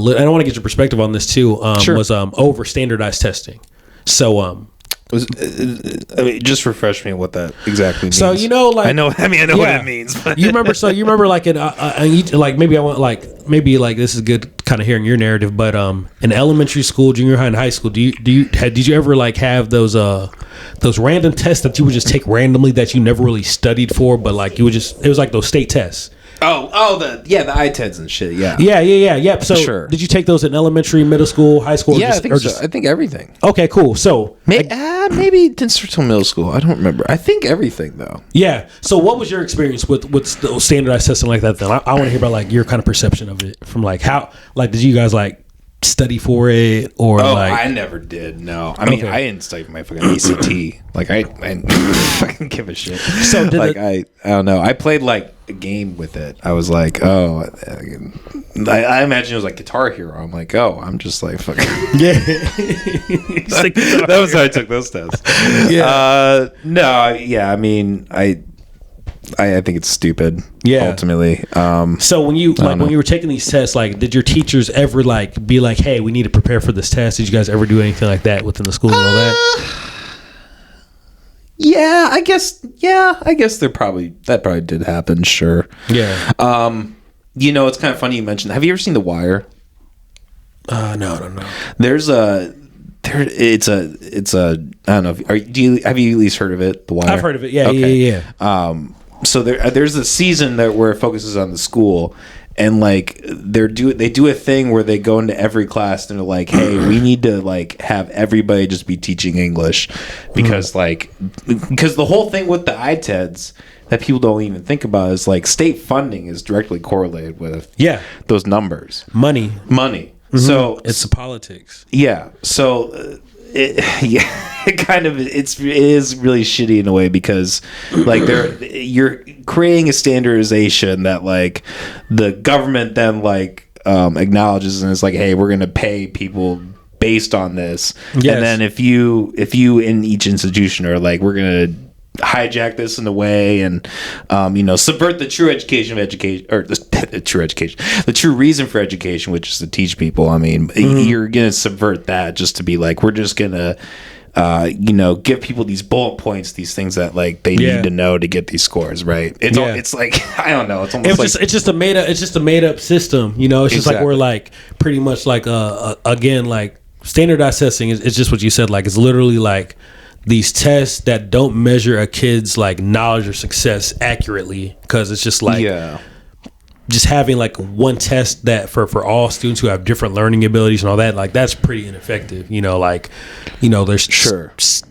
I don't want to get your perspective on this too. Sure. Was over standardized testing. So just refresh me what that exactly means. So I know what it means. But. you remember like like maybe I want like maybe like this is good kind of hearing your narrative, but in elementary school, junior high, and high school, did you ever like have those random tests that you would just take randomly that you never really studied for, but like it was like those state tests. The ITEDs and shit. Yeah. So sure. Did you take those in elementary, middle school, high school? Yeah, I think so. I think everything. Okay, cool. So maybe didn't start till middle school. I don't remember. I think everything though. Yeah. So what was your experience with standardized testing like that? Then I want to hear about like your kind of perception of it from like how like did you guys like study for it or like? I never did. No, I mean I didn't study for my fucking ACT. Like I fucking give a shit. So like I don't know. I played like a game with it. I was like, I imagine it was like Guitar Hero. I'm like, I'm just like fucking that was how I took those tests. Yeah. I mean I think it's stupid. Yeah. Ultimately. So when you were taking these tests, like, did your teachers ever like be like, "Hey, we need to prepare for this test"? Did you guys ever do anything like that within the school and all that? Yeah, I guess that probably did happen. Sure. Yeah. It's kind of funny you mentioned. Have you ever seen The Wire? No. It's a I don't know. Have you at least heard of it? The Wire. I've heard of it. Yeah. Okay. Yeah. So there's a season where it focuses on the school, and like they do a thing where they go into every class and they're like, hey, we need to like have everybody just be teaching English because the whole thing with the ITEDs that people don't even think about is like state funding is directly correlated with those numbers. Money. Mm-hmm. So it's the politics. Yeah. So it is really shitty in a way because like you're creating a standardization that like the government then like acknowledges and it's like, hey, we're gonna pay people based on this. Yes. And then if you in each institution are like, we're gonna hijack this in a way and subvert the true education of education, or the true reason for education, which is to teach people. I mean, you're gonna subvert that just to be like, we're just gonna give people these bullet points, these things that like they need to know to get these scores, right? It's like I don't know. It's almost it's just a made up system. It's just like we're like pretty much like again like standardized testing is just what you said. Like it's literally like these tests that don't measure a kid's like knowledge or success accurately, because it's just like just having like one test that for all students who have different learning abilities and all that, like that's pretty ineffective. There's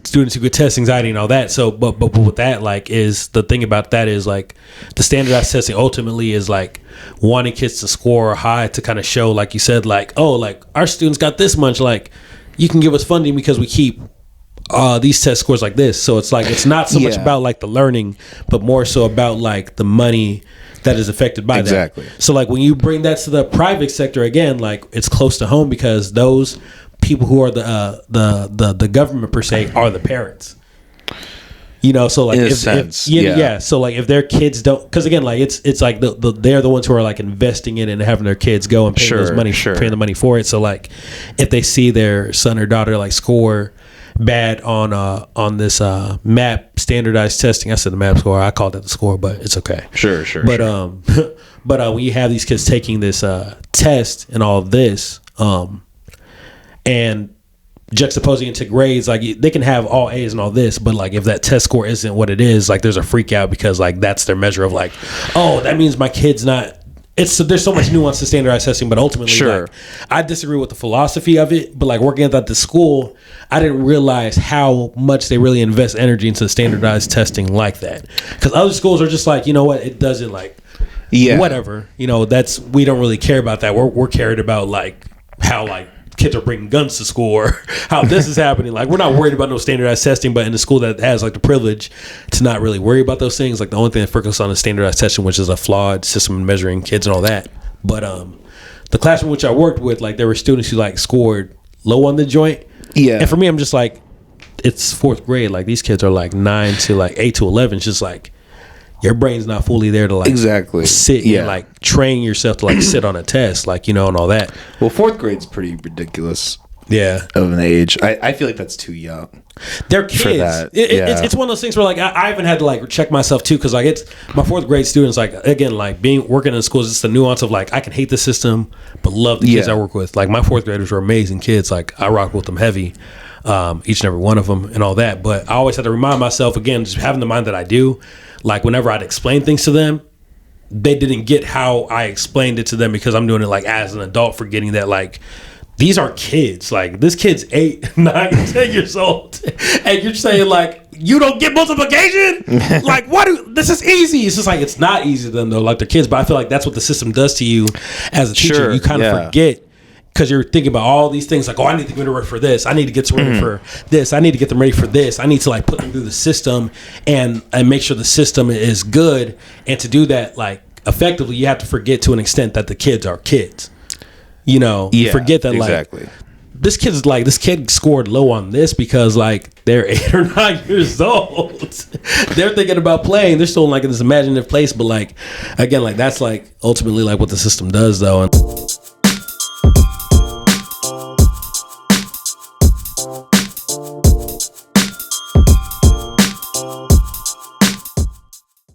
students who could test anxiety and all that. So but with that, like, is the thing about that is like the standardized testing ultimately is like wanting kids to score high to kind of show, like you said, like, oh, like our students got this much, like you can give us funding because we keep these test scores like this. So it's like it's not so much about like the learning, but more so about like the money that is affected by that. So like when you bring that to the private sector again, like it's close to home because those people who are the government per se are the parents. So like so like if their kids don't, because again like it's like they're the ones who are like investing in it and having their kids go and paying paying the money for it. So like if they see their son or daughter like score bad on this MAP standardized testing. I said the MAP score. I called that the score, but it's okay. Sure. But when you have these kids taking this test and all of this, and juxtaposing into grades, like they can have all A's and all this, but like if that test score isn't what it is, like there's a freak out because like that's their measure of like, oh, that means my kid's not. There's so much nuance to standardized testing, but ultimately, like, I disagree with the philosophy of it. But like working at the school, I didn't realize how much they really invest energy into standardized testing like that. Because other schools are just like, you know what, it doesn't like, whatever. We don't really care about that. We're cared about like how like kids are bringing guns to school or how this is happening. Like we're not worried about no standardized testing, but in the school that has like the privilege to not really worry about those things, like the only thing that focuses on is standardized testing, which is a flawed system in measuring kids and all that. But the classroom which I worked with, like there were students who like scored low on the joint. Yeah. And for me, I'm just like, it's fourth grade. Like these kids are like 9 to like 8 to 11. It's just like, your brain's not fully there to like exactly sit and like train yourself to like sit on a test, like, you know, and all that. Well, fourth grade's pretty ridiculous. Yeah, of an age. I feel like that's too young. They're kids. For that. It's one of those things where like I even had to like check myself too, because like it's my fourth grade students. Like again, like working in schools, it's the nuance of like I can hate the system but love the kids I work with. Like my fourth graders were amazing kids. Like I rock with them heavy, each and every one of them and all that. But I always had to remind myself, again, just having the mind that I do. Like whenever I'd explain things to them, they didn't get how I explained it to them because I'm doing it like as an adult, forgetting that like. These are kids. Like this kid's 8, 9, 10 years old, and you're saying like you don't get multiplication. Like what? This is easy. It's just like it's not easy to them though. Like they're kids, but I feel like that's what the system does to you as a teacher. You kind of forget because you're thinking about all these things. Like, oh, I need to get ready for this. I need to get ready for this. I need to get them ready for this. I need to like put them through the system and make sure the system is good. And to do that like effectively, you have to forget to an extent that the kids are kids. You know, you forget that like this kid scored low on this because like they're 8 or 9 years old. They're thinking about playing. They're still in like in this imaginative place. But like again, like that's like ultimately like what the system does though. And